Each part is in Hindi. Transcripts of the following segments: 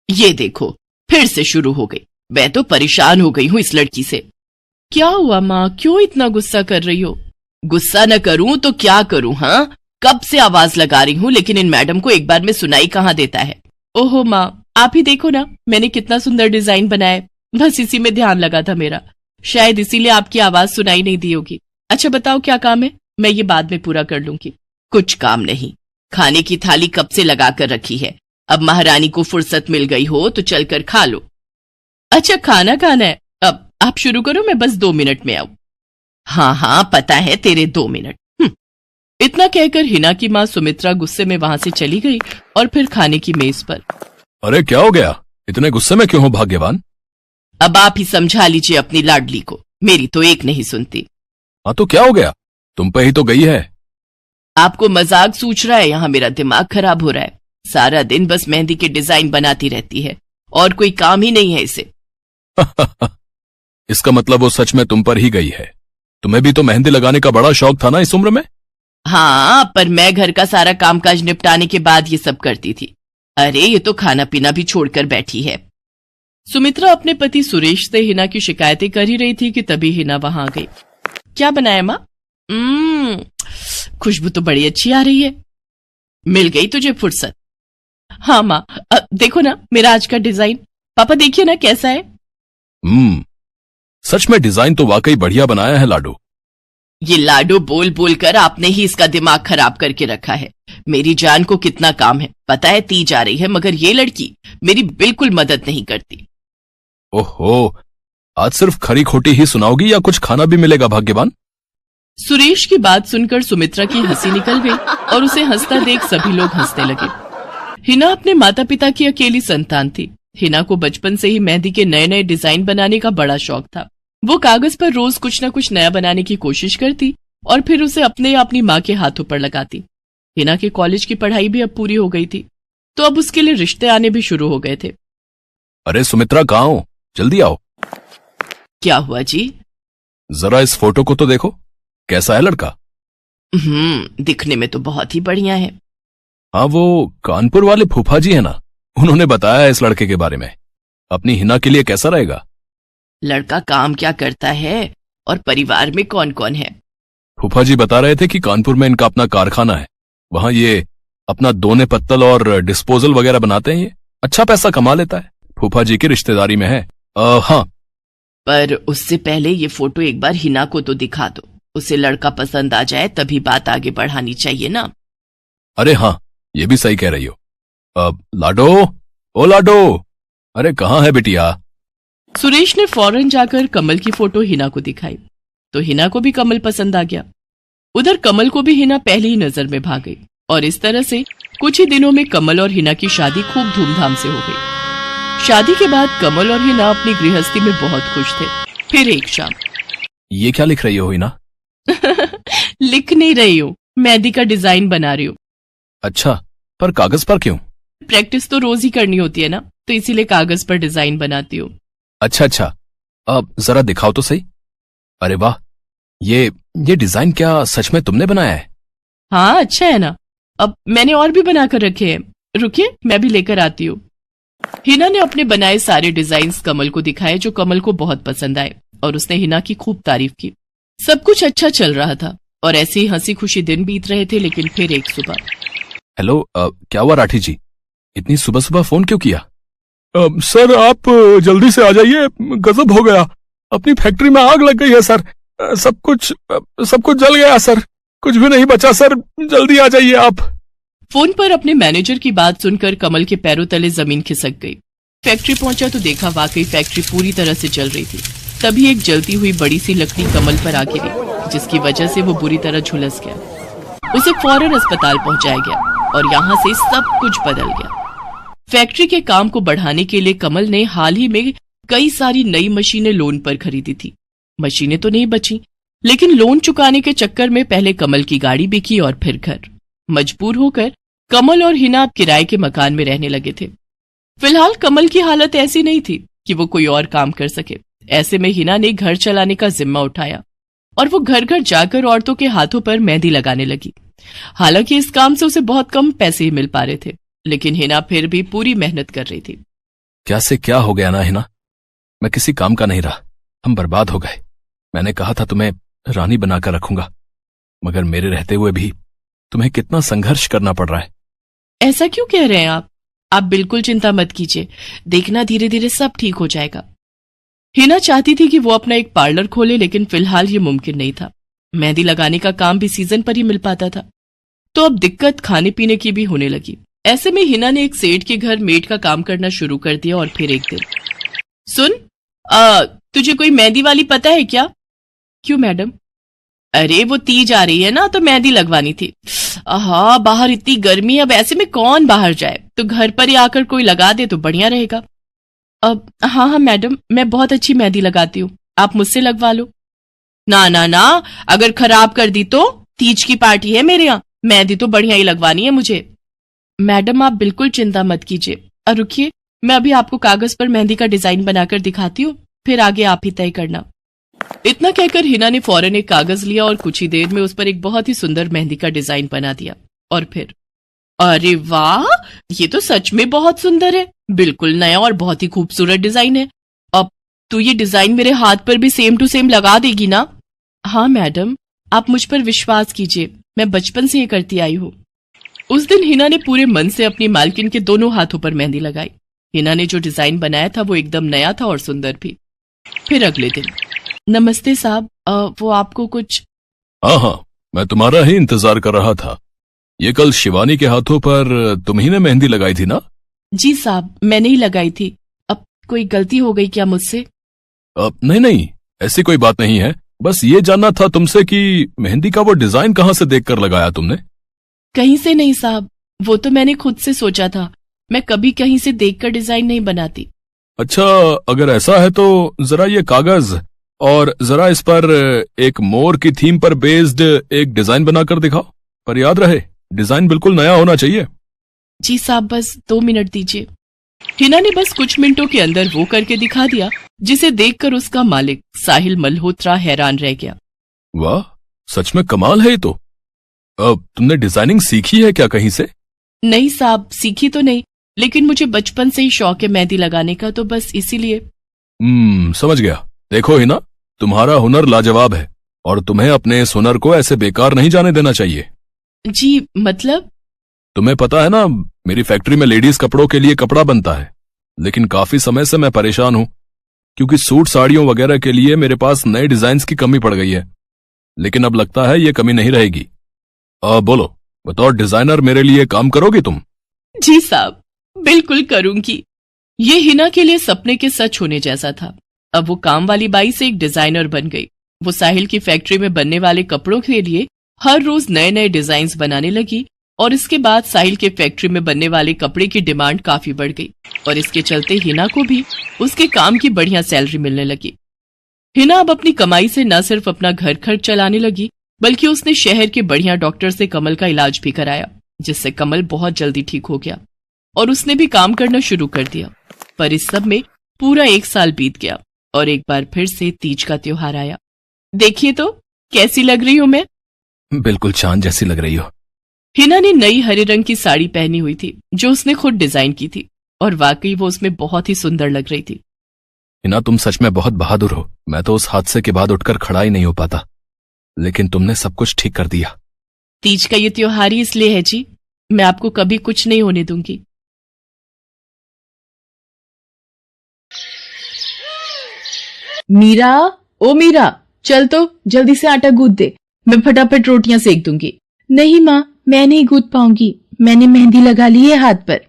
ये देखो, फिर से शुरू हो गई। मैं तो परेशान हो गई हूँ इस लड़की से। क्या हुआ माँ, क्यों इतना गुस्सा कर रही हो? गुस्सा न करूं तो क्या करूं? हाँ, कब से आवाज लगा रही हूँ, लेकिन इन मैडम को एक बार में सुनाई कहाँ देता है। ओहो माँ, आप ही देखो ना, मैंने कितना सुंदर डिजाइन बनाया है, बस इसी में ध्यान लगा था मेरा, शायद इसीलिए आपकी आवाज सुनाई नहीं दी होगी। अच्छा बताओ क्या काम है, मैं ये बाद में पूरा कर लूंगी। कुछ काम नहीं, खाने की थाली कब से लगा कर रखी है, अब महारानी को फुर्सत मिल गई हो तो चलकर खा लो। अच्छा खाना खाना है, अब आप शुरू करो, मैं बस 2 मिनट में आऊं। हाँ हाँ पता है तेरे 2 मिनट। इतना कहकर हिना की माँ सुमित्रा गुस्से में वहां से चली गई और फिर खाने की मेज पर। अरे क्या हो गया, इतने गुस्से में क्यों हो भाग्यवान? अब आप ही समझा लीजिए अपनी लाडली को, मेरी तो एक नहीं सुनती। हाँ तो क्या हो गया, तुम पे ही तो गई है। आपको मजाक सूझ रहा है? यहाँ मेरा दिमाग खराब हो रहा है, सारा दिन बस मेहंदी के डिजाइन बनाती रहती है और कोई काम ही नहीं है इसे। इसका मतलब वो सच में तुम पर ही गई है। तुम्हें भी तो मेहंदी लगाने का बड़ा शौक था ना इस उम्र में। हाँ, पर मैं घर का सारा कामकाज निपटाने के बाद ये सब करती थी। अरे ये तो खाना पीना भी छोड़कर बैठी है। सुमित्रा अपने पति सुरेश से हिना की शिकायतें कर ही रही थी कि तभी हिना वहां आ गई। क्या बनाया माँ? खुशबू तो बड़ी अच्छी आ रही है। मिल गई तुझे फुर्सत। हाँ माँ, देखो ना मेरा आज का डिजाइन, पापा देखिए ना कैसा है। सच में डिजाइन तो वाकई बढ़िया बनाया है लाडो। ये लाडो बोल बोल कर आपने ही इसका दिमाग खराब करके रखा है। मेरी जान को कितना काम है पता है, ती जा रही है, मगर ये लड़की मेरी बिल्कुल मदद नहीं करती। ओहो, आज सिर्फ खरी खोटी ही सुनाओगी या कुछ खाना भी मिलेगा भाग्यवान? सुरेश की बात सुनकर सुमित्रा की हंसी निकल गई और उसे हंसता देख सभी लोग हंसने लगे। हिना अपने माता पिता की अकेली संतान थी। हिना को बचपन से ही मेहंदी के नए नए डिजाइन बनाने का बड़ा शौक था। वो कागज पर रोज कुछ न कुछ नया बनाने की कोशिश करती और फिर उसे अपने या अपनी माँ के हाथों पर लगाती। हिना के कॉलेज की पढ़ाई भी अब पूरी हो गई थी, तो अब उसके लिए रिश्ते आने भी शुरू हो गए थे। अरे सुमित्रा कहाँ हो, जल्दी आओ। क्या हुआ जी? जरा इस फोटो को तो देखो, कैसा है लड़का? दिखने में तो बहुत ही बढ़िया है। हाँ, वो कानपुर वाले फूफा जी है ना, उन्होंने बताया है इस लड़के के बारे में। अपनी हिना के लिए कैसा रहेगा? लड़का काम क्या करता है और परिवार में कौन कौन है? फूफा जी बता रहे थे कि कानपुर में इनका अपना कारखाना है, वहां ये अपना दोने पत्तल और डिस्पोजल वगैरह बनाते हैं। ये अच्छा पैसा कमा लेता है, फूफा जी की रिश्तेदारी में है। हाँ, पर उससे पहले ये फोटो एक बार हिना को तो दिखा दो, उसे लड़का पसंद आ जाए तभी बात आगे बढ़ानी चाहिए ना। अरे हाँ, ये भी सही कह रही हो। लाडो, ओ लाडो, अरे कहाँ है बिटिया? सुरेश ने फौरन जाकर कमल की फोटो हिना को दिखाई तो हिना को भी कमल पसंद आ गया। उधर कमल को भी हिना पहली ही नजर में भाग गई और इस तरह से कुछ ही दिनों में कमल और हिना की शादी खूब धूमधाम से हो गई। शादी के बाद कमल और हिना अपनी गृहस्थी में बहुत खुश थे। फिर एक शाम। ये क्या लिख रही हो हिना? लिख नहीं रही हूँ, मेहंदी का डिजाइन बना रही हूँ। अच्छा, पर कागज पर क्यों? प्रैक्टिस तो रोज ही करनी होती है ना, तो इसीलिए कागज पर डिजाइन बनाती हूँ। अच्छा, अब जरा दिखाओ तो सही। अरे वाह, ये डिजाइन क्या सच में तुमने बनाया है? हाँ अच्छा है ना, अब मैंने और भी बनाकर रखे हैं, रुकिए मैं भी लेकर आती हूँ। हिना ने अपने बनाए सारे डिजाइन्स कमल को दिखाए, जो कमल को बहुत पसंद आए और उसने हिना की खूब तारीफ की। सब कुछ अच्छा चल रहा था और ऐसे ही हंसी खुशी दिन बीत रहे थे। लेकिन फिर एक सुबह। हेलो, क्या हुआ राठी जी, इतनी सुबह सुबह फोन क्यों किया? सर आप जल्दी से आ जाइए, गजब हो गया, अपनी फैक्ट्री में आग लग गई है सर, सब कुछ जल गया सर, कुछ भी नहीं बचा सर, जल्दी आ जाइए आप। फोन पर अपने मैनेजर की बात सुनकर कमल के पैरों तले जमीन खिसक गई। फैक्ट्री पहुंचा तो देखा वाकई फैक्ट्री पूरी तरह से जल रही थी। तभी एक जलती हुई बड़ी सी लकड़ी कमल पर आ गिरी, जिसकी वजह से वो बुरी तरह झुलस गया। उसे फौरन अस्पताल पहुंचाया गया और यहाँ से सब कुछ बदल गया। फैक्ट्री के काम को बढ़ाने के लिए कमल ने हाल ही में कई सारी नई मशीनें लोन पर खरीदी थी। मशीनें तो नहीं बची, लेकिन लोन चुकाने के चक्कर में पहले कमल की गाड़ी बिकी और फिर घर। मजबूर होकर कमल और हिना अब किराए के मकान में रहने लगे थे। फिलहाल कमल की हालत ऐसी नहीं थी कि वो कोई और काम कर सके। ऐसे में हिना ने घर चलाने का जिम्मा उठाया और वो घर घर जाकर औरतों के हाथों पर मेहंदी लगाने लगी। हालांकि इस काम से उसे बहुत कम पैसे ही मिल पा रहे थे, लेकिन हिना फिर भी पूरी मेहनत कर रही थी। क्या से क्या हो गया ना हिना, मैं किसी काम का नहीं रहा, हम बर्बाद हो गए। मैंने कहा था तुम्हें रानी बनाकर रखूंगा, मगर मेरे रहते हुए भी तुम्हें कितना संघर्ष करना पड़ रहा है। ऐसा क्यों कह रहे हैं आप बिल्कुल चिंता मत कीजिए, देखना धीरे धीरे सब ठीक हो जाएगा। हिना चाहती थी कि वो अपना एक पार्लर खोले, लेकिन फिलहाल ये मुमकिन नहीं था। मेहंदी लगाने का काम भी सीजन पर ही मिल पाता था, तो अब दिक्कत खाने पीने की भी होने लगी। ऐसे में हिना ने एक सेठ के घर मेड का काम करना शुरू कर दिया। और फिर एक दिन, सुन, तुझे कोई मेहंदी वाली पता है क्या? क्यों मैडम? अरे वो तीज आ रही है ना, तो मेहंदी लगवानी थी। हाँ, बाहर इतनी गर्मी है, अब ऐसे में कौन बाहर जाए, तो घर पर ही आकर कोई लगा दे तो बढ़िया रहेगा। अब हाँ मैडम, मैं बहुत अच्छी मेहंदी लगाती हूँ, आप मुझसे लगवा लो। ना ना ना, अगर खराब कर दी तो? तीज की पार्टी है मेरे यहाँ, मेहंदी तो बढ़िया ही लगवानी है मुझे। मैडम आप बिल्कुल चिंता मत कीजिए, और रुकिए, मैं अभी आपको कागज पर मेहंदी का डिजाइन बनाकर दिखाती हूँ, फिर आगे आप ही तय करना। इतना कहकर हिना ने फौरन एक कागज लिया और कुछ ही देर में उस पर एक बहुत ही सुंदर मेहंदी का डिजाइन बना दिया। और फिर, अरे वाह, ये तो सच में बहुत सुंदर है, बिल्कुल नया और बहुत ही खूबसूरत डिजाइन है। अब तो ये डिजाइन मेरे हाथ पर भी सेम टू सेम लगा देगी ना? हाँ मैडम, आप मुझ पर विश्वास कीजिए, मैं बचपन से ये करती आई हूँ। उस दिन हिना ने पूरे मन से अपनी मालकिन के दोनों हाथों पर मेहंदी लगाई। हिना ने जो डिजाइन बनाया था वो एकदम नया था और सुंदर भी। फिर अगले दिन, नमस्ते साहब, वो आपको कुछ? हाँ, मैं तुम्हारा ही इंतजार कर रहा था। ये कल शिवानी के हाथों पर तुम ही ने मेहंदी लगाई थी ना? जी साहब, मैंने ही लगाई थी। अब कोई गलती हो गई क्या मुझसे? नहीं, ऐसी कोई बात नहीं है, बस ये जानना था तुमसे कि मेहंदी का वो डिजाइन कहाँ से देखकर लगाया तुमने? कहीं से नहीं साहब, वो तो मैंने खुद से सोचा था, मैं कभी कहीं से देखकर डिजाइन नहीं बनाती। अच्छा, अगर ऐसा है तो जरा ये कागज और जरा इस पर एक मोर की थीम पर बेस्ड एक डिजाइन बनाकर दिखाओ, पर याद रहे डिजाइन बिल्कुल नया होना चाहिए। जी साहब, बस 2 मिनट दीजिए। हिना ने बस कुछ मिनटों के अंदर वो करके दिखा दिया, जिसे देखकर उसका मालिक साहिल मल्होत्रा हैरान रह गया। वाह, सच में कमाल है ये तो। अब तुमने डिजाइनिंग सीखी है क्या कहीं से? नहीं साहब, सीखी तो नहीं, लेकिन मुझे बचपन से ही शौक है मेहंदी लगाने का, तो बस इसीलिए। समझ गया। देखो हिना, तुम्हारा हुनर लाजवाब है और तुम्हें अपने इस हुनर को ऐसे बेकार नहीं जाने देना चाहिए। जी मतलब? तुम्हें पता है ना, मेरी फैक्ट्री में लेडीज कपड़ों के लिए कपड़ा बनता है, लेकिन काफी समय से मैं परेशान हूं, क्योंकि सूट साड़ियों वगैरह के लिए मेरे पास नए डिजाइन की कमी पड़ गई है। लेकिन अब लगता है ये कमी नहीं रहेगी। बोलो, बतौर डिजाइनर मेरे लिए काम करोगी तुम? जी साहब, बिल्कुल करूंगी। ये हिना के लिए सपने के सच होने जैसा था। अब वो काम वाली बाई से एक डिजाइनर बन गई। वो साहिल की फैक्ट्री में बनने वाले कपड़ों के लिए हर रोज नए नए डिजाइन बनाने लगी, और इसके बाद साहिल के फैक्ट्री में बनने वाले कपड़े की डिमांड काफी बढ़ गई, और इसके चलते हिना को भी उसके काम की बढ़िया सैलरी मिलने लगी। हिना अब अपनी कमाई से न सिर्फ अपना घर खर्च चलाने लगी, बल्कि उसने शहर के बढ़िया डॉक्टर से कमल का इलाज भी कराया, जिससे कमल बहुत जल्दी ठीक हो गया और उसने भी काम करना शुरू कर दिया। पर इस सब में पूरा 1 साल बीत गया और एक बार फिर से तीज का त्योहार आया। देखिए तो कैसी लग रही हूं मैं? बिल्कुल चांद जैसी लग रही हो। हिना ने नई हरे रंग की साड़ी पहनी हुई थी, जो उसने खुद डिजाइन की थी, और वाकई वो उसमें बहुत ही सुंदर लग रही थी। हिना, तुम सच में बहुत बहादुर हो। मैं तो उस हादसे के बाद उठकर खड़ा ही नहीं हो पाता, लेकिन तुमने सब कुछ ठीक कर दिया। तीज का ये त्योहार ही इसलिए है जी, मैं आपको कभी कुछ नहीं होने दूंगी। मीरा, ओ मीरा, चल तो जल्दी से आटा गूंथ दे, मैं फटाफट रोटियां सेक दूंगी। नहीं माँ, मैं नहीं गूंथ पाऊंगी, मैंने मेहंदी लगा ली है हाथ पर।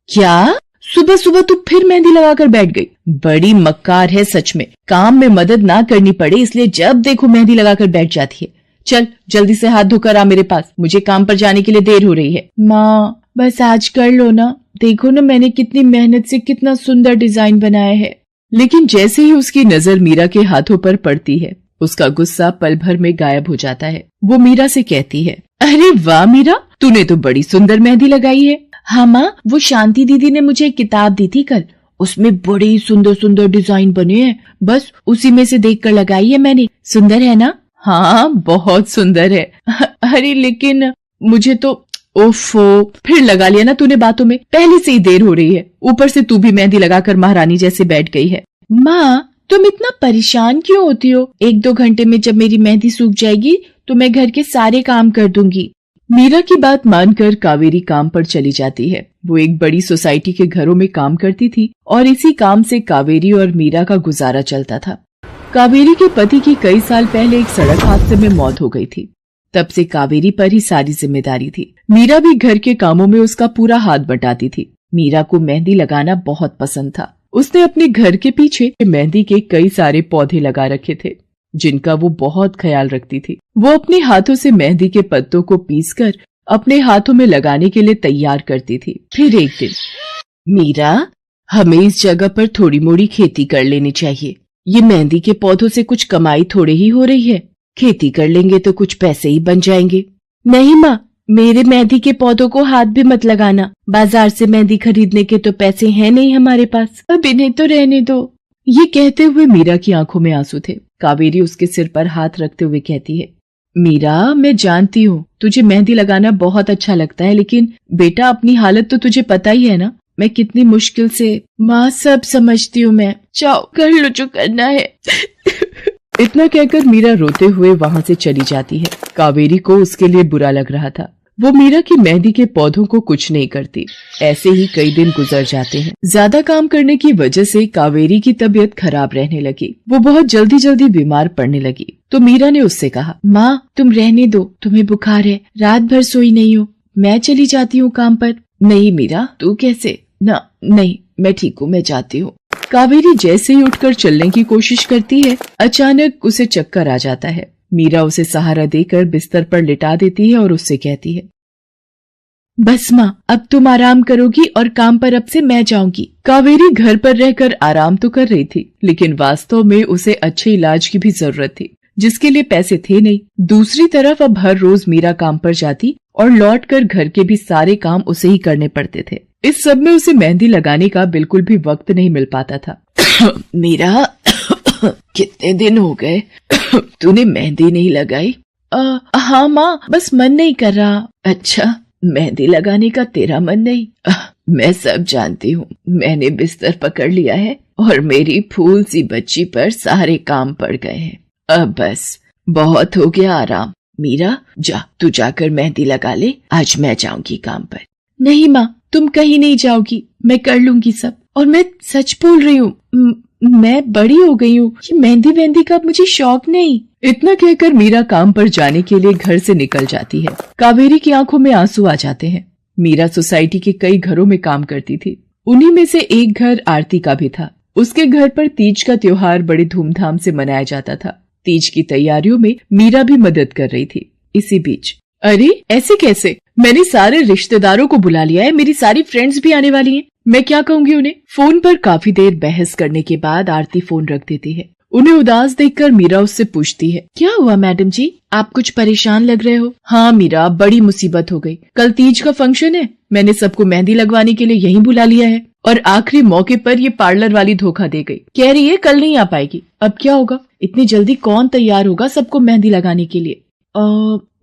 क्या? सुबह सुबह तू फिर मेहंदी लगाकर बैठ गई? बड़ी मक्कार है सच में, काम में मदद ना करनी पड़े इसलिए जब देखो मेहंदी लगाकर बैठ जाती है। चल जल्दी से हाथ धोकर आ मेरे पास, मुझे काम पर जाने के लिए देर हो रही है। माँ बस आज कर लो ना, देखो ना मैंने कितनी मेहनत से कितना सुंदर डिजाइन बनाया है। लेकिन जैसे ही उसकी नजर मीरा के हाथों पर पड़ती है, उसका गुस्सा पल भर में गायब हो जाता है। वो मीरा से कहती है, अरे वाह मीरा, तूने तो बड़ी सुंदर मेहंदी लगाई है। हाँ माँ, वो शांति दीदी ने मुझे एक किताब दी थी कल, उसमें बड़े ही सुंदर सुंदर डिजाइन बने हैं, बस उसी में से देखकर लगाई है मैंने। सुंदर है ना? हाँ बहुत सुंदर है। अरे लेकिन मुझे तो ओफो, फिर लगा लिया ना तूने बातों में। पहले से ही देर हो रही है, ऊपर से तू भी मेहंदी लगाकर महारानी जैसे बैठ गई है। माँ, तुम इतना परेशान क्यों होती हो? 1-2 घंटे में जब मेरी मेहंदी सूख जाएगी तो मैं घर के सारे काम कर दूंगी। मीरा की बात मानकर कावेरी काम पर चली जाती है। वो एक बड़ी सोसाइटी के घरों में काम करती थी और इसी काम से कावेरी और मीरा का गुजारा चलता था। कावेरी के पति की कई साल पहले एक सड़क हादसे में मौत हो गई थी। तब से कावेरी पर ही सारी जिम्मेदारी थी। मीरा भी घर के कामों में उसका पूरा हाथ बटाती थी। मीरा को मेहंदी लगाना बहुत पसंद था। उसने अपने घर के पीछे मेहंदी के कई सारे पौधे लगा रखे थे, जिनका वो बहुत ख्याल रखती थी। वो अपने हाथों से मेहंदी के पत्तों को पीसकर अपने हाथों में लगाने के लिए तैयार करती थी। फिर एक दिन, मीरा, हमें इस जगह पर थोड़ी मोड़ी खेती कर लेनी चाहिए। ये मेहंदी के पौधों से कुछ कमाई थोड़ी ही हो रही है, खेती कर लेंगे तो कुछ पैसे ही बन जाएंगे। नहीं माँ, मेरे मेहंदी के पौधों को हाथ भी मत लगाना। बाजार से मेहंदी खरीदने के तो पैसे हैं नहीं हमारे पास, अब इन्हें तो रहने दो। ये कहते हुए मीरा की आंखों में आंसू थे। कावेरी उसके सिर पर हाथ रखते हुए कहती है, मीरा, मैं जानती हूँ तुझे मेहंदी लगाना बहुत अच्छा लगता है, लेकिन बेटा अपनी हालत तो तुझे पता ही है ना, मैं कितनी मुश्किल से। माँ, सब समझती हूँ मैं, जाओ कर लो जो करना है। इतना कहकर मीरा रोते हुए वहाँ से चली जाती है। कावेरी को उसके लिए बुरा लग रहा था। वो मीरा की मेहंदी के पौधों को कुछ नहीं करती। ऐसे ही कई दिन गुजर जाते हैं। ज्यादा काम करने की वजह से कावेरी की तबीयत खराब रहने लगी। वो बहुत जल्दी जल्दी बीमार पड़ने लगी। तो मीरा ने उससे कहा, माँ, तुम रहने दो, तुम्हें बुखार है, रात भर सोई नहीं हो, मैं चली जाती हूँ काम पर। नहीं मीरा, तू कैसे? ना, नहीं, मैं ठीक हूँ, मैं जाती हूँ। कावेरी जैसे ही उठकर चलने की कोशिश करती है, अचानक उसे चक्कर आ जाता है। मीरा उसे सहारा देकर बिस्तर पर लिटा देती है और उससे कहती है, बस माँ, अब तुम आराम करोगी और काम पर अब से मैं जाऊंगी। कावेरी घर पर रहकर आराम तो कर रही थी, लेकिन वास्तव में उसे अच्छे इलाज की भी जरूरत थी, जिसके लिए पैसे थे नहीं। दूसरी तरफ अब हर रोज मीरा काम पर जाती और लौटकर घर के भी सारे काम उसे ही करने पड़ते थे। इस सब में उसे मेहंदी लगाने का बिल्कुल भी वक्त नहीं मिल पाता था। मीरा, कितने दिन हो गए तूने मेहंदी नहीं लगाई? हाँ माँ, बस मन नहीं कर रहा। अच्छा, मेहंदी लगाने का तेरा मन नहीं? मैं सब जानती हूँ। मैंने बिस्तर पकड़ लिया है और मेरी फूल सी बच्ची पर सारे काम पड़ गए हैं। अब बस बहुत हो गया आराम। मीरा, जा, तू जाकर मेहंदी लगा ले, आज मैं जाऊंगी काम पर। नहीं माँ, तुम कहीं नहीं जाओगी, मैं कर लूंगी सब। और मैं सच बोल रही हूँ, मैं बड़ी हो गई हूँ, ये मेहंदी वेहंदी का मुझे शौक नहीं। इतना कहकर मीरा काम पर जाने के लिए घर से निकल जाती है। कावेरी की आंखों में आंसू आ जाते हैं। मीरा सोसाइटी के कई घरों में काम करती थी। उन्हीं में से एक घर आरती का भी था। उसके घर पर तीज का त्योहार बड़े धूमधाम से मनाया जाता था। तीज की तैयारियों में मीरा भी मदद कर रही थी। इसी बीच, अरे ऐसे कैसे? मैंने सारे रिश्तेदारों को बुला लिया है, मेरी सारी फ्रेंड्स भी आने वाली हैं। मैं क्या कहूँगी उन्हें? फोन पर काफी देर बहस करने के बाद आरती फोन रख देती है। उन्हें उदास देखकर मीरा उससे पूछती है, क्या हुआ मैडम जी, आप कुछ परेशान लग रहे हो? हाँ मीरा, बड़ी मुसीबत हो गई। कल तीज का फंक्शन है, मैंने सबको मेहंदी लगवाने के लिए यहीं बुला लिया है और आखिरी मौके पर ये पार्लर वाली धोखा दे गई। कह रही है कल नहीं आ पाएगी। अब क्या होगा? इतनी जल्दी कौन तैयार होगा सबको मेहंदी लगाने के लिए?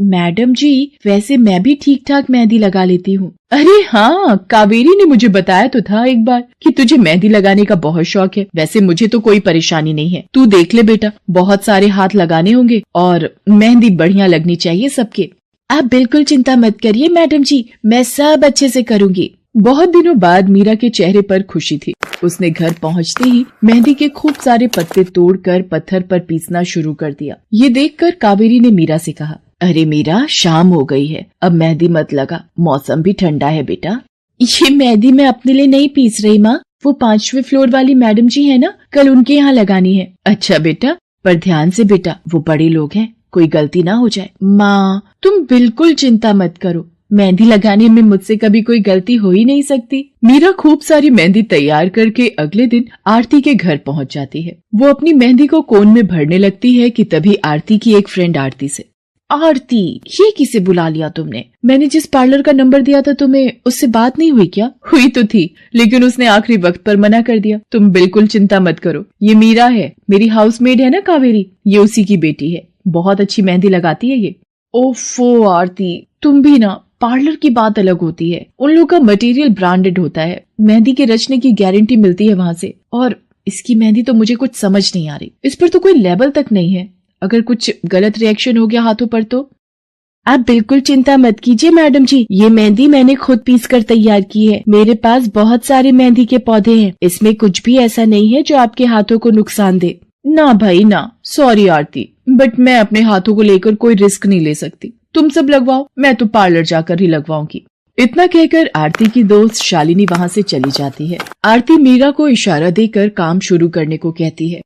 मैडम जी, वैसे मैं भी ठीक ठाक मेहंदी लगा लेती हूँ। अरे हाँ, कावेरी ने मुझे बताया तो था एक बार कि तुझे मेहंदी लगाने का बहुत शौक है। वैसे मुझे तो कोई परेशानी नहीं है। तू देख ले बेटा, बहुत सारे हाथ लगाने होंगे और मेहंदी बढ़िया लगनी चाहिए सबके। आप बिल्कुल चिंता मत करिए मैडम जी, मैं सब अच्छे से करूँगी। बहुत दिनों बाद मीरा के चेहरे पर खुशी थी। उसने घर पहुंचते ही मेहंदी के खूब सारे पत्ते तोड़कर पत्थर पर पीसना शुरू कर दिया। ये देखकर कावेरी ने मीरा से कहा, अरे मीरा, शाम हो गई है, अब मेहंदी मत लगा, मौसम भी ठंडा है बेटा। ये मेहंदी मैं अपने लिए नहीं पीस रही माँ, वो 5वें फ्लोर वाली मैडम जी है ना, कल उनके यहाँ लगानी है। अच्छा बेटा, पर ध्यान से बेटा, वो बड़े लोग हैं, कोई गलती ना हो जाए। माँ, तुम बिल्कुल चिंता मत करो, मेहंदी लगाने में मुझसे कभी कोई गलती हो ही नहीं सकती। मीरा खूब सारी मेहंदी तैयार करके अगले दिन आरती के घर पहुंच जाती है। वो अपनी मेहंदी को कोन में भरने लगती है कि तभी आरती की एक फ्रेंड आरती से, आरती, ये किसे बुला लिया तुमने? मैंने जिस पार्लर का नंबर दिया था तुम्हें, उससे बात नहीं हुई क्या? हुई तो थी, लेकिन उसने आखिरी वक्त पर मना कर दिया। तुम बिल्कुल चिंता मत करो, ये मीरा है, मेरी हाउसमेड है ना कावेरी, ये उसी की बेटी है, बहुत अच्छी मेहंदी लगाती है ये। ओफो आरती, तुम भी ना, पार्लर की बात अलग होती है, उन लोगों का मटेरियल ब्रांडेड होता है, मेहंदी के रचने की गारंटी मिलती है वहां से। और इसकी मेहंदी तो मुझे कुछ समझ नहीं आ रही, इस पर तो कोई लेबल तक नहीं है। अगर कुछ गलत रिएक्शन हो गया हाथों पर तो। आप बिल्कुल चिंता मत कीजिए मैडम जी, ये मेहंदी मैंने खुद पीस कर तैयार की है। मेरे पास बहुत सारे मेहंदी के पौधे हैं, इसमें कुछ भी ऐसा नहीं है जो आपके हाथों को नुकसान दे। ना भाई ना, सॉरी आरती, बट मैं अपने हाथों को लेकर कोई रिस्क नहीं ले सकती। तुम सब लगवाओ, मैं तो पार्लर जाकर ही लगवाऊंगी। इतना कहकर आरती की दोस्त शालिनी वहाँ से चली जाती है। आरती मीरा को इशारा देकर काम शुरू करने को कहती है।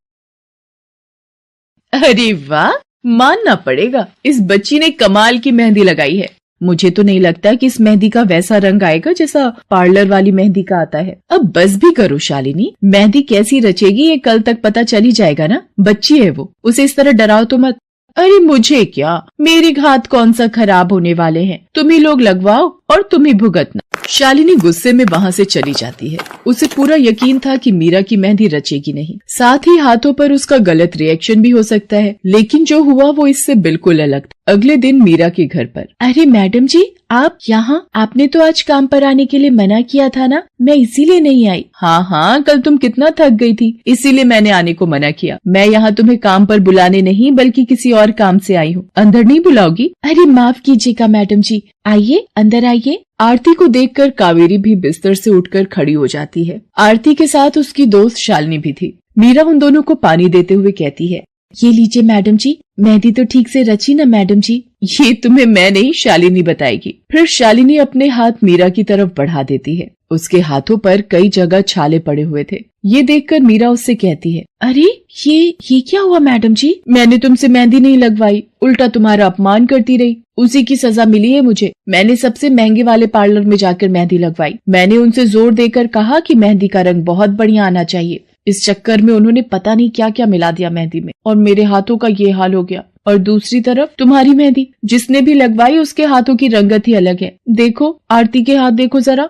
अरे वाह, मानना पड़ेगा, इस बच्ची ने कमाल की मेहंदी लगाई है। मुझे तो नहीं लगता कि इस मेहंदी का वैसा रंग आएगा जैसा पार्लर वाली मेहंदी का आता है। अब बस भी करो शालिनी, मेहंदी कैसी रचेगी ये कल तक पता चल ही जाएगा ना। बच्ची है वो, उसे इस तरह डराओ तो मत। अरे मुझे क्या, मेरे हाथ कौन सा खराब होने वाले हैं, तुम ही लोग लगवाओ और तुम ही भुगतना। शालिनी गुस्से में वहाँ से चली जाती है। उसे पूरा यकीन था कि मीरा की मेहंदी रचेगी नहीं, साथ ही हाथों पर उसका गलत रिएक्शन भी हो सकता है, लेकिन जो हुआ वो इससे बिल्कुल अलग था। अगले दिन मीरा के घर पर। अरे मैडम जी, आप यहाँ? आपने तो आज काम पर आने के लिए मना किया था ना, मैं इसीलिए नहीं आई। हाँ हाँ, कल तुम कितना थक गई थी, इसीलिए मैंने आने को मना किया। मैं यहाँ तुम्हें काम पर बुलाने नहीं बल्कि किसी और काम से आई हूँ। अंदर नहीं बुलाओगी? अरे माफ कीजिएगा मैडम जी, आइए अंदर आइए। आरती को देखकर कावेरी भी बिस्तर से उठकर खड़ी हो जाती है। आरती के साथ उसकी दोस्त शालिनी भी थी। मीरा उन दोनों को पानी देते हुए कहती है, ये लीजिए मैडम जी, मेहंदी तो ठीक से रची ना मैडम जी? ये तुम्हें मैं नहीं शालिनी बताएगी। फिर शालिनी अपने हाथ मीरा की तरफ बढ़ा देती है। उसके हाथों पर कई जगह छाले पड़े हुए थे। ये देखकर मीरा उससे कहती है, अरे ये क्या हुआ मैडम जी? मैंने तुमसे मेहंदी नहीं लगवाई, उल्टा तुम्हारा अपमान करती रही, उसी की सजा मिली है मुझे। मैंने सबसे महंगे वाले पार्लर में जाकर मेहंदी लगवाई। मैंने उनसे जोर देकर कहा कि मेहंदी का रंग बहुत बढ़िया आना चाहिए। इस चक्कर में उन्होंने पता नहीं क्या क्या मिला दिया मेहंदी में, और मेरे हाथों का ये हाल हो गया। और दूसरी तरफ तुम्हारी मेहंदी, जिसने भी लगवाई उसके हाथों की रंगत ही अलग है। देखो आरती के हाथ देखो जरा।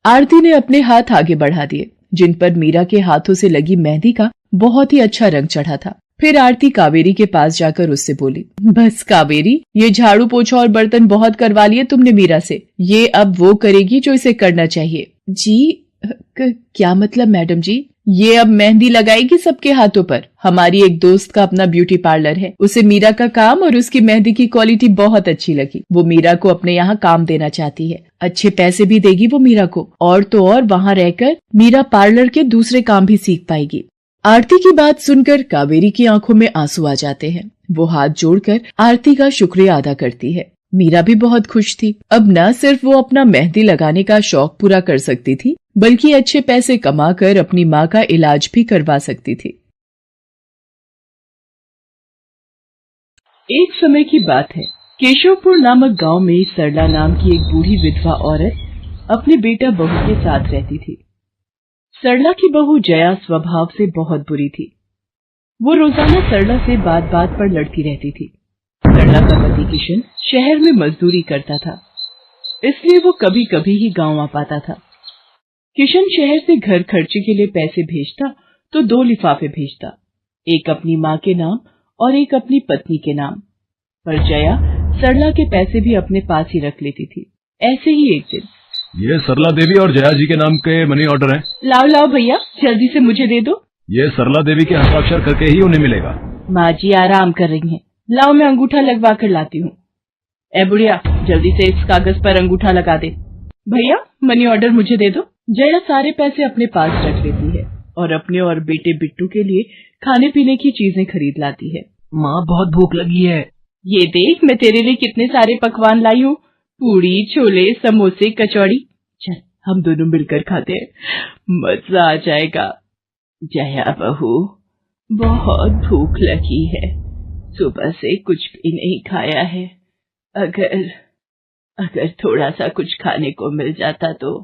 आरती ने अपने हाथ आगे बढ़ा दिए, जिन पर मीरा के हाथों से लगी मेहंदी का बहुत ही अच्छा रंग चढ़ा था। फिर आरती कावेरी के पास जाकर उससे बोली, बस कावेरी, ये झाड़ू पोछा और बर्तन बहुत करवा लिए तुमने मीरा से, ये अब वो करेगी जो इसे करना चाहिए। जी क्या मतलब मैडम जी? ये अब मेहंदी लगाएगी सबके हाथों पर। हमारी एक दोस्त का अपना ब्यूटी पार्लर है, उसे मीरा का काम और उसकी मेहंदी की क्वालिटी बहुत अच्छी लगी। वो मीरा को अपने यहाँ काम देना चाहती है, अच्छे पैसे भी देगी वो मीरा को, और तो और वहाँ रहकर मीरा पार्लर के दूसरे काम भी सीख पाएगी। आरती की बात सुनकर कावेरी की आंखों में आंसू आ जाते हैं। वो हाथ जोड़कर आरती का शुक्रिया अदा करती है। मीरा भी बहुत खुश थी। अब न सिर्फ वो अपना मेहंदी लगाने का शौक पूरा कर सकती थी, बल्कि अच्छे पैसे कमाकर अपनी माँ का इलाज भी करवा सकती थी। एक समय की बात है, केशवपुर नामक गांव में सरला नाम की एक बूढ़ी विधवा औरत अपने बेटा बहू के साथ रहती थी। सरला की बहू जया स्वभाव से बहुत बुरी थी। वो रोजाना सरला से बात बात पर लड़ती रहती थी। सरला का पति किशन शहर में मजदूरी करता था, इसलिए वो कभी कभी ही गांव आ पाता था। किशन शहर से घर खर्चे के लिए पैसे भेजता तो 2 लिफाफे भेजता, एक अपनी माँ के नाम और एक अपनी पत्नी के नाम। पर जया सरला के पैसे भी अपने पास ही रख लेती थी। ऐसे ही एक दिन, ये सरला देवी और जया जी के नाम के मनी ऑर्डर हैं। लाओ लाओ भैया, जल्दी से मुझे दे दो। ये सरला देवी के हस्ताक्षर करके ही उन्हें मिलेगा। माँ जी आराम कर रही हैं, लाओ मैं अंगूठा लगवा कर लाती हूँ। ए बुढ़िया, जल्दी से इस कागज पर अंगूठा लगा दे। भैया मनी ऑर्डर मुझे दे दो। जया सारे पैसे अपने पास रख लेती है और अपने और बेटे बिट्टू के लिए खाने पीने की चीजें खरीद लाती है। माँ बहुत भूख लगी है। ये देख मैं तेरे लिए कितने सारे पकवान लाई हूँ, पूड़ी, छोले, समोसे, कचौड़ी। चल हम दोनों मिलकर खाते हैं, मजा आ जाएगा। जया बहू, बहुत भूख लगी है, सुबह से कुछ भी नहीं खाया है। अगर थोड़ा सा कुछ खाने को मिल जाता तो।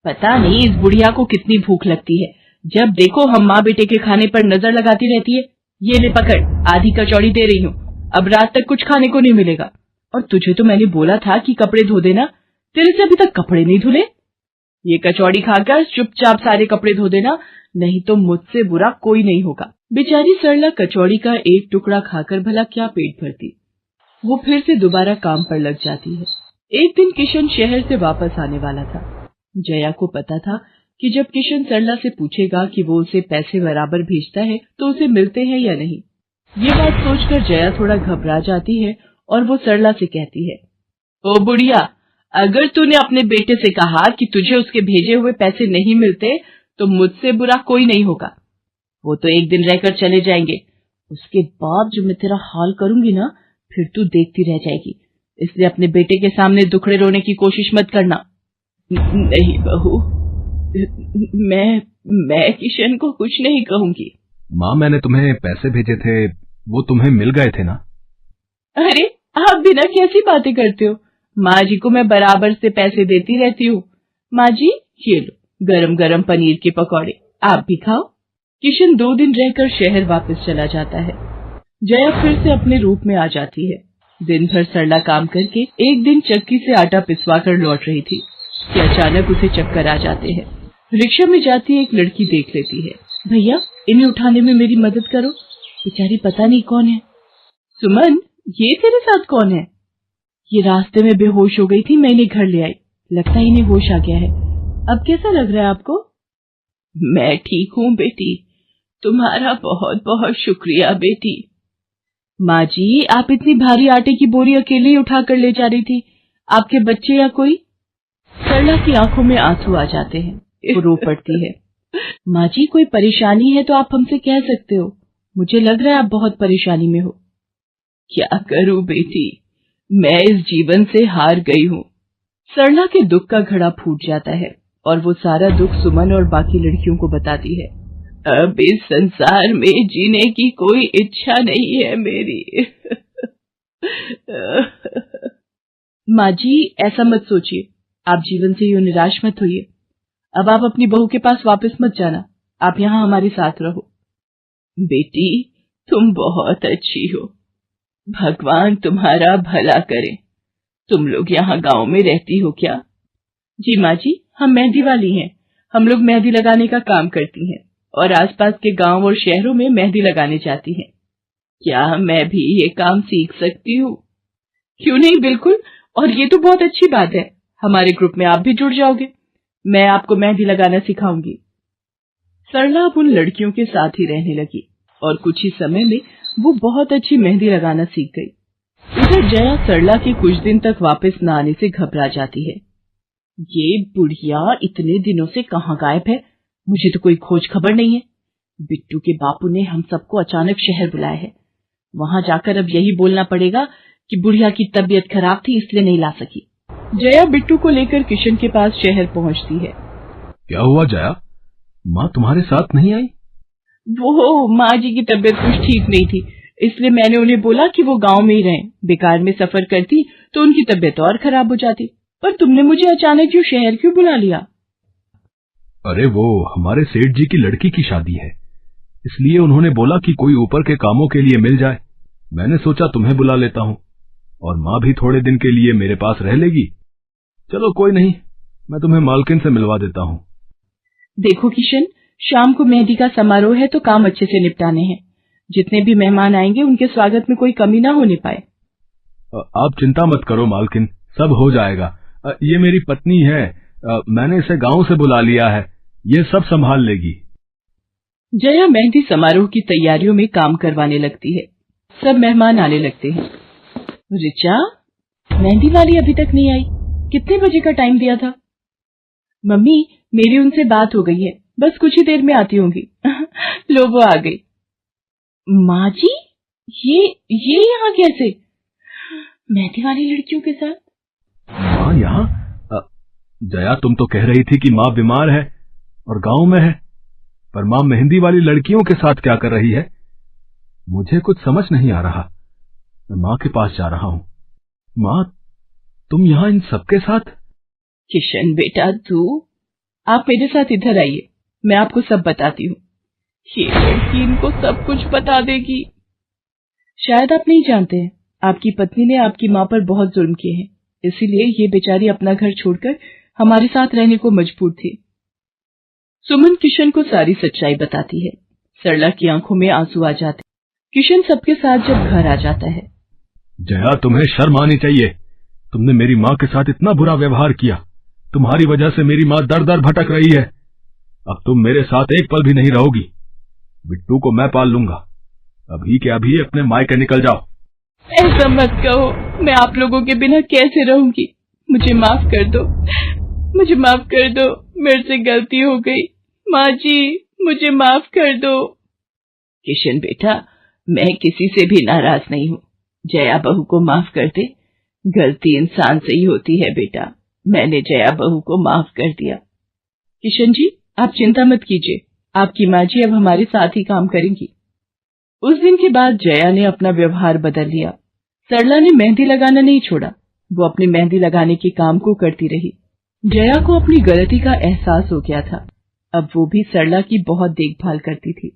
पता नहीं इस बुढ़िया को कितनी भूख लगती है, जब देखो हम माँ बेटे के खाने पर नजर लगाती रहती है। ये ले पकड़, आधी कचौड़ी दे रही हूँ, अब रात तक कुछ खाने को नहीं मिलेगा। और तुझे तो मैंने बोला था कि कपड़े धो देना, तेरे से अभी तक कपड़े नहीं धुले। ये कचौड़ी खाकर चुपचाप सारे कपड़े धो देना, नहीं तो मुझसे बुरा कोई नहीं होगा। बेचारी सरला कचौड़ी का एक टुकड़ा खाकर भला क्या पेट भरती। वो फिर से दोबारा काम पर लग जाती है। एक दिन किशन शहर से वापस आने वाला था। जया को पता था कि जब किशन सरला से पूछेगा कि वो उसे पैसे बराबर भेजता है तो उसे मिलते हैं या नहीं। ये बात सोचकर जया थोड़ा घबरा जाती है और वो सरला से कहती है, ओ बुढ़िया, अगर तूने अपने बेटे से कहा कि तुझे उसके भेजे हुए पैसे नहीं मिलते तो मुझसे बुरा कोई नहीं होगा। वो तो एक दिन रहकर चले जाएंगे, उसके बाद जो मैं तेरा हाल करूंगी ना, फिर तू देखती रह जाएगी। इसलिए अपने बेटे के सामने दुखड़े रोने की कोशिश मत करना। नहीं बहू, मैं किशन को कुछ नहीं कहूंगी। माँ, मैंने तुम्हें पैसे भेजे थे, वो तुम्हें मिल गए थे ना? अरे आप बिना कैसी बातें करते हो? माँ जी को मैं बराबर से पैसे देती रहती हूँ। माँ जी, ये लो गरम गरम पनीर के पकौड़े, आप भी खाओ। किशन 2 दिन रहकर शहर वापस चला जाता है। जया फिर से अपने रूप में आ जाती है। दिन भर सरला काम करके एक दिन चक्की से आटा पिसवा कर लौट रही थी कि अचानक उसे चक्कर आ जाते हैं। रिक्शा में जाती एक लड़की देख लेती है। भैया, इन्हें उठाने में मेरी मदद करो, बेचारी पता नहीं कौन है। सुमन, ये तेरे साथ कौन है? ये रास्ते में बेहोश हो गई थी, मैं इन्हें घर ले आई, लगता है इन्हें होश आ गया है। अब कैसा लग रहा है आपको? मैं ठीक हूँ बेटी, तुम्हारा बहुत बहुत शुक्रिया बेटी। माँ जी, आप इतनी भारी आटे की बोरी अकेले ही उठा कर ले जा रही थी, आपके बच्चे या कोई? सरला की आंखों में आंसू आ जाते हैं, वो रो पड़ती है। माँ जी, कोई परेशानी है तो आप हमसे कह सकते हो, मुझे लग रहा है आप बहुत परेशानी में हो। क्या करूं बेटी, मैं इस जीवन से हार गई हूँ। सरला के दुख का घड़ा फूट जाता है और वो सारा दुख सुमन और बाकी लड़कियों को बताती है। अब इस संसार में जीने की कोई इच्छा नहीं है मेरी। माँ जी, ऐसा मत सोचिए, आप जीवन से यूं निराश मत होइए। अब आप अपनी बहू के पास वापस मत जाना, आप यहाँ हमारे साथ रहो। बेटी, तुम बहुत अच्छी हो, भगवान तुम्हारा भला करे। तुम लोग यहाँ गांव में रहती हो क्या? जी माँ जी, हम मेहंदी वाली हैं। हम लोग मेहंदी लगाने का काम करती हैं और आसपास के गांव और शहरों में मेहंदी लगाने जाती हैं। क्या मैं भी ये काम सीख सकती हूँ? क्यों नहीं, बिल्कुल, और ये तो बहुत अच्छी बात है। हमारे ग्रुप में आप भी जुड़ जाओगे, मैं आपको मेहंदी लगाना सिखाऊंगी। सरला अब उन लड़कियों के साथ ही रहने लगी और कुछ ही समय में वो बहुत अच्छी मेहंदी लगाना सीख गई। इधर जया सरला के कुछ दिन तक वापस न आने से घबरा जाती है। ये बुढ़िया इतने दिनों से कहाँ गायब है, मुझे तो कोई खोज खबर नहीं है। बिट्टू के बापू ने हम सबको अचानक शहर बुलाया है, वहां जाकर अब यही बोलना पड़ेगा कि बुढ़िया की तबीयत खराब थी इसलिए नहीं ला सकी। जया बिट्टू को लेकर किशन के पास शहर पहुंचती है। क्या हुआ जया, माँ तुम्हारे साथ नहीं आई? वो माँ जी की तबीयत कुछ ठीक नहीं थी, इसलिए मैंने उन्हें बोला कि वो गांव में ही रहें। बेकार में सफर करती तो उनकी तबीयत और खराब हो जाती। पर तुमने मुझे अचानक क्यों शहर क्यों बुला लिया? अरे वो हमारे सेठ जी की लड़की की शादी है, इसलिए उन्होंने बोला कि कोई ऊपर के कामों के लिए मिल जाए। मैंने सोचा तुम्हें बुला लेता हूँ, और माँ भी थोड़े दिन के लिए मेरे पास रह लेगी। चलो कोई नहीं, मैं तुम्हें मालकिन से मिलवा देता हूँ। देखो किशन, शाम को मेहंदी का समारोह है तो काम अच्छे से निपटाने हैं। जितने भी मेहमान आएंगे उनके स्वागत में कोई कमी ना होने पाए। आप चिंता मत करो मालकिन, सब हो जाएगा। ये मेरी पत्नी है, मैंने इसे गांव से बुला लिया है, ये सब संभाल लेगी। जया मेहंदी समारोह की तैयारियों में काम करवाने लगती है। सब मेहमान आने लगते हैं। रिचा, मेहंदी वाली अभी तक नहीं आई, कितने बजे का टाइम दिया था? मम्मी, मेरी उनसे बात हो गई है, बस कुछ ही देर में आती होंगी। लो वो आ गई। माँ जी, ये यहाँ कैसे? मेहंदी वाली लड़कियों के साथ? माँ यहाँ? जया, तुम तो कह रही थी कि माँ बीमार है और गांव में है, पर माँ मेहंदी वाली लड़कियों के साथ क्या कर रही है? मुझे कुछ समझ नहीं आ रहा। मैं माँ के पास जा रहा हूँ। माँ, तुम यहाँ इन सबके साथ? किशन बेटा, आप मेरे साथ इधर आइए, मैं आपको सब बताती हूँ। ये लड़की इनको सब कुछ बता देगी। शायद आप नहीं जानते हैं, आपकी पत्नी ने आपकी माँ पर बहुत जुल्म किए हैं, इसीलिए ये बेचारी अपना घर छोड़कर हमारे साथ रहने को मजबूर थी। सुमन किशन को सारी सच्चाई बताती है। सरला की आंखों में आंसू आ जाते। किशन सबके साथ जब घर आ जाता है। जया, तुम्हें शर्म आनी चाहिए, तुमने मेरी माँ के साथ इतना बुरा व्यवहार किया। तुम्हारी वजह से मेरी माँ दर दर भटक रही है। अब तुम मेरे साथ एक पल भी नहीं रहोगी। बिट्टू को मैं पाल लूंगा। अभी के अभी अपने मायके निकल जाओ। ऐसा मत कहो, मैं आप लोगों के बिना कैसे रहूंगी। मुझे माफ कर दो, मुझे माफ कर दो, मेरे से गलती हो गई। माँ जी मुझे माफ कर दो। किशन बेटा, मैं किसी से भी नाराज नहीं हूँ। जया बहू को माफ कर दे। गलती इंसान से ही होती है बेटा। मैंने जया बहू को माफ कर दिया। किशन जी आप चिंता मत कीजिए, आपकी माँ जी अब हमारे साथ ही काम करेंगी। उस दिन के बाद जया ने अपना व्यवहार बदल लिया। सरला ने मेहंदी लगाना नहीं छोड़ा। वो अपनी मेहंदी लगाने के काम को करती रही। जया को अपनी गलती का एहसास हो गया था। अब वो भी सरला की बहुत देखभाल करती थी।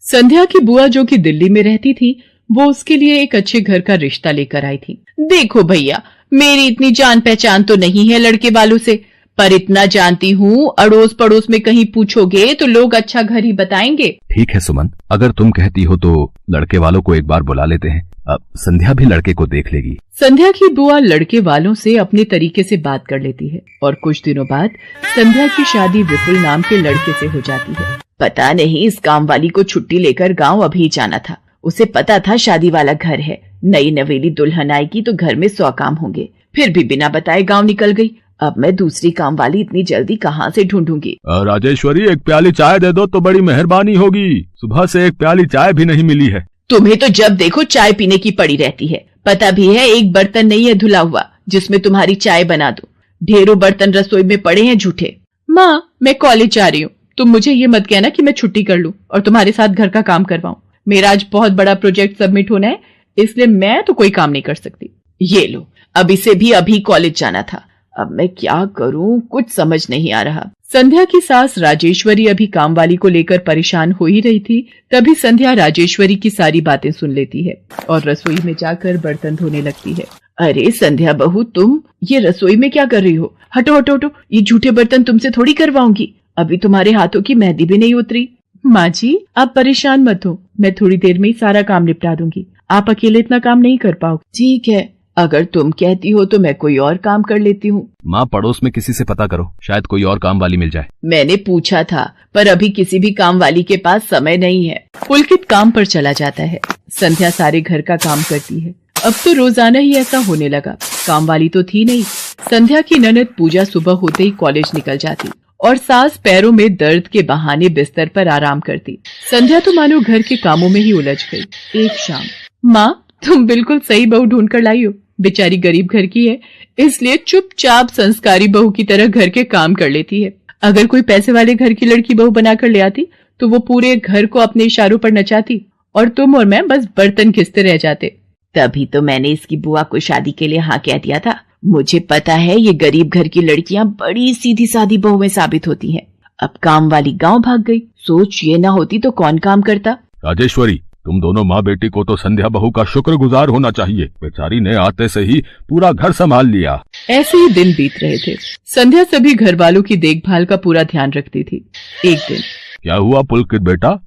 संध्या की बुआ जो कि दिल्ली में रहती थी, वो उसके लिए एक अच्छे घर का रिश्ता लेकर आई थी। देखो भैया, मेरी इतनी जान पहचान तो नहीं है लड़के वालों से, पर इतना जानती हूँ अड़ोस पड़ोस में कहीं पूछोगे तो लोग अच्छा घर ही बताएंगे। ठीक है सुमन, अगर तुम कहती हो तो लड़के वालों को एक बार बुला लेते हैं। अब संध्या भी लड़के को देख लेगी। संध्या की बुआ लड़के वालों से अपने तरीके से बात कर लेती है और कुछ दिनों बाद संध्या की शादी विपुल नाम के लड़के से हो जाती है। पता नहीं इस काम वाली को छुट्टी लेकर गांव अभी जाना था। उसे पता था शादी वाला घर है, नई नवेली दुल्हन आएगी तो घर में 100 काम होंगे, फिर भी बिना बताए गांव निकल गई। अब मैं दूसरी काम वाली इतनी जल्दी कहाँ से ढूंढूंगी। राजेश्वरी, एक प्याली चाय दे दो तो बड़ी मेहरबानी होगी। सुबह से एक प्याली चाय भी नहीं मिली है। तुम्हें तो जब देखो चाय पीने की पड़ी रहती है। पता भी है एक बर्तन नहीं है धुला हुआ जिसमें तुम्हारी चाय बना दूं। ढेरों बर्तन रसोई में पड़े हैं झूठे। माँ मैं कॉलेज जा रही हूँ, तुम मुझे ये मत कहना कि मैं छुट्टी कर लूं और तुम्हारे साथ घर का काम करवाऊं। मेरा आज बहुत बड़ा प्रोजेक्ट सबमिट होना है, इसलिए मैं तो कोई काम नहीं कर सकती। ये लो, अब इसे भी अभी कॉलेज जाना था। अब मैं क्या करूं, कुछ समझ नहीं आ रहा। संध्या की सास राजेश्वरी अभी काम वाली को लेकर परेशान हो ही रही थी। तभी संध्या राजेश्वरी की सारी बातें सुन लेती है और रसोई में जाकर बर्तन धोने लगती है। अरे संध्या बहू, तुम ये रसोई में क्या कर रही हो? हटो हटो हटो, ये झूठे बर्तन तुमसे थोड़ी करवाऊंगी। अभी तुम्हारे हाथों की मेहंदी भी नहीं उतरी। माँ जी आप परेशान मत हो, मैं थोड़ी देर में ही सारा काम निपटा दूंगी। आप अकेले इतना काम नहीं कर पाओगे। ठीक है, अगर तुम कहती हो तो मैं कोई और काम कर लेती हूँ। माँ पड़ोस में किसी से पता करो, शायद कोई और काम वाली मिल जाए। मैंने पूछा था पर अभी किसी भी काम वाली के पास समय नहीं है। पुलकित काम पर चला जाता है। संध्या सारे घर का काम करती है। अब तो रोजाना ही ऐसा होने लगा। काम वाली तो थी नहीं। संध्या की ननद पूजा सुबह होते ही कॉलेज निकल जाती और सास पैरों में दर्द के बहाने बिस्तर पर आराम करती। संध्या तो मानो घर के कामों में ही उलझ गई। एक शाम, माँ तुम बिल्कुल सही बहू ढूंढ कर लाई हो। बेचारी गरीब घर की है, इसलिए चुपचाप संस्कारी बहू की तरह घर के काम कर लेती है। अगर कोई पैसे वाले घर की लड़की बहू बनाकर ले आती तो वो पूरे घर को अपने इशारों पर नचाती और तुम और मैं बस बर्तन घिसते रह जाते। तभी तो मैंने इसकी बुआ को शादी के लिए हाँ कह दिया था। मुझे पता है ये गरीब घर की लड़कियां बड़ी सीधी सादी बहुएं साबित होती हैं। अब काम वाली गांव भाग गई। सोच ये ना होती तो कौन काम करता। राजेश्वरी, तुम दोनों माँ बेटी को तो संध्या बहू का शुक्रगुजार होना चाहिए। बेचारी ने आते से ही पूरा घर संभाल लिया। ऐसे ही दिन बीत रहे थे। संध्या सभी घर वालों की देखभाल का पूरा ध्यान रखती थी। एक दिन, क्या हुआ पुलकित बेटा,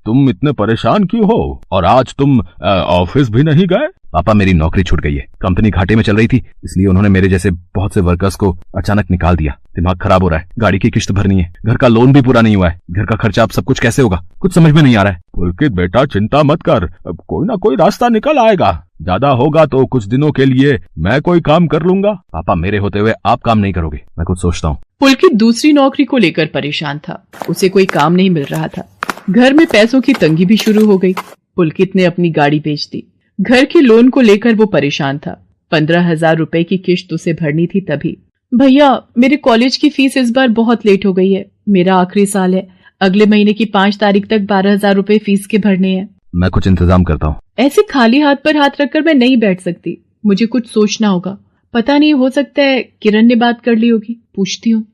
तुम इतने परेशान क्यों हो? और आज तुम ऑफिस भी नहीं गए? पापा मेरी नौकरी छूट गई है। कंपनी घाटे में चल रही थी, इसलिए उन्होंने मेरे जैसे बहुत से वर्कर्स को अचानक निकाल दिया। दिमाग खराब हो रहा है, गाड़ी की किश्त भरनी है, घर का लोन भी पूरा नहीं हुआ है। घर का खर्चा अब सब कुछ कैसे होगा, कुछ समझ में नहीं आ रहा है। पुलकित बेटा चिंता मत कर, अब कोई ना कोई रास्ता निकल आएगा। ज्यादा होगा तो कुछ दिनों के लिए मैं कोई काम कर लूंगा। पापा मेरे होते हुए आप काम नहीं करोगे, मैं कुछ सोचता हूँ। पुलकित दूसरी नौकरी को लेकर परेशान था। उसे कोई काम नहीं मिल रहा था। घर में पैसों की तंगी भी शुरू हो गई। पुलकित ने अपनी गाड़ी बेच दी। घर के लोन को लेकर वो परेशान था। 15,000 रुपए की किश्त उसे भरनी थी। तभी, भैया मेरे कॉलेज की फीस इस बार बहुत लेट हो गई है। मेरा आखिरी साल है, अगले महीने की 5 तारीख तक 12,000 रुपए फीस के भरने हैं। मैं कुछ इंतजाम करता हूँ। ऐसे खाली हाथ पर हाथ रखकर मैं नहीं बैठ सकती, मुझे कुछ सोचना होगा। पता नहीं, हो सकता है किरण ने बात कर ली होगी, पूछती हूँ।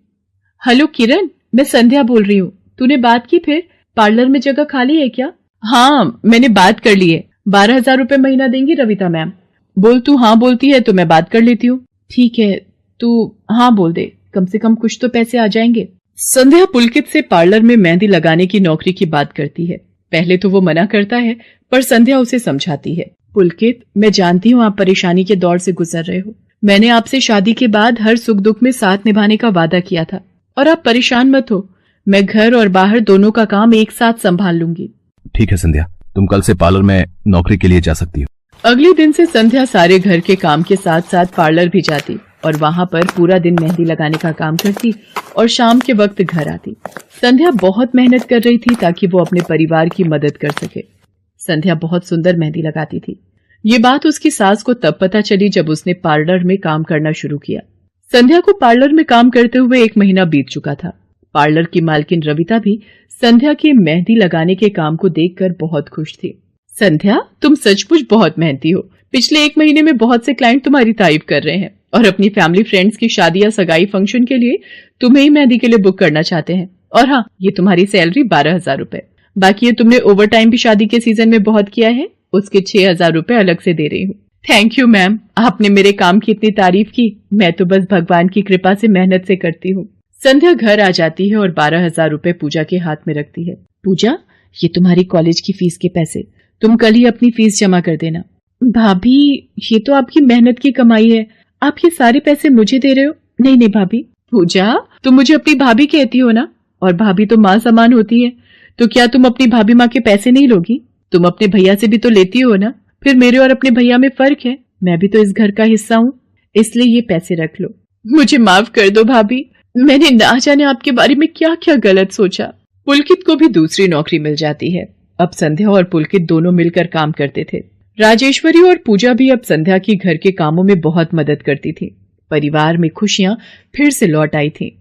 हेलो किरण, मैं संध्या बोल रही हूँ। तूने बात की फिर? पार्लर में जगह खाली है क्या? हाँ मैंने बात कर ली है। 12,000 रुपए महीना देंगी रविता मैम। बोल, तू हाँ बोलती है तो मैं बात कर लेती हूँ। ठीक है, तू हाँ बोल दे, कम से कम कुछ तो पैसे आ जाएंगे। संध्या पुलकित से पार्लर में मेहंदी लगाने की नौकरी की बात करती है। पहले तो वो मना करता है, पर संध्या उसे समझाती है। पुलकित, मैं जानती हूँ आप परेशानी के दौर से गुजर रहे हो। मैंने आपसे शादी के बाद हर सुख दुख में साथ निभाने का वादा किया था, और आप परेशान मत हो, मैं घर और बाहर दोनों का काम एक साथ संभाल लूंगी। ठीक है संध्या, तुम कल से पार्लर में नौकरी के लिए जा सकती हो। अगले दिन से संध्या सारे घर के काम के साथ साथ पार्लर भी जाती और वहां पर पूरा दिन मेहंदी लगाने का काम करती और शाम के वक्त घर आती। संध्या बहुत मेहनत कर रही थी ताकि वो अपने परिवार की मदद कर सके। संध्या बहुत सुंदर मेहंदी लगाती थी। ये बात उसकी सास को तब पता चली जब उसने पार्लर में काम करना शुरू किया। संध्या को पार्लर में काम करते हुए 1 महीना बीत चुका था। पार्लर की मालकिन रविता भी संध्या के मेहंदी लगाने के काम को देखकर बहुत खुश थी। संध्या, तुम सचमुच बहुत मेहनती हो। पिछले 1 महीने में बहुत से क्लाइंट तुम्हारी तारीफ कर रहे हैं और अपनी फैमिली फ्रेंड्स की शादी या सगाई फंक्शन के लिए तुम्हें ही मेहंदी के लिए बुक करना चाहते हैं। और हाँ, ये तुम्हारी सैलरी 12,000 रुपए। बाकी ये तुमने ओवर टाइम भी शादी के सीजन में बहुत किया है, उसके 6,000 रुपए अलग से दे रही हूँ। थैंक यू मैम, आपने मेरे काम की इतनी तारीफ की। मैं तो बस भगवान की कृपा से मेहनत से करती हूँ। संध्या घर आ जाती है और 12,000 रुपए पूजा के हाथ में रखती है। पूजा, ये तुम्हारी कॉलेज की फीस के पैसे, तुम कल ही अपनी फीस जमा कर देना। भाभी, ये तो आपकी मेहनत की कमाई है, आप ये सारे पैसे मुझे दे रहे हो? नहीं नहीं भाभी। पूजा, तुम मुझे अपनी भाभी कहती हो ना, और भाभी तो माँ समान होती है, तो क्या तुम अपनी भाभी माँ के पैसे नहीं लोगी? तुम अपने भैया से भी तो लेती हो ना। फिर मेरे और अपने भैया में फर्क है, मैं भी तो इस घर का हिस्सा हूँ, इसलिए ये पैसे रख लो। मुझे माफ कर दो भाभी, मैंने ना जाने आपके बारे में क्या क्या गलत सोचा। पुलकित को भी दूसरी नौकरी मिल जाती है। अब संध्या और पुलकित दोनों मिलकर काम करते थे। राजेश्वरी और पूजा भी अब संध्या की घर के कामों में बहुत मदद करती थी। परिवार में खुशियां फिर से लौट आई थी।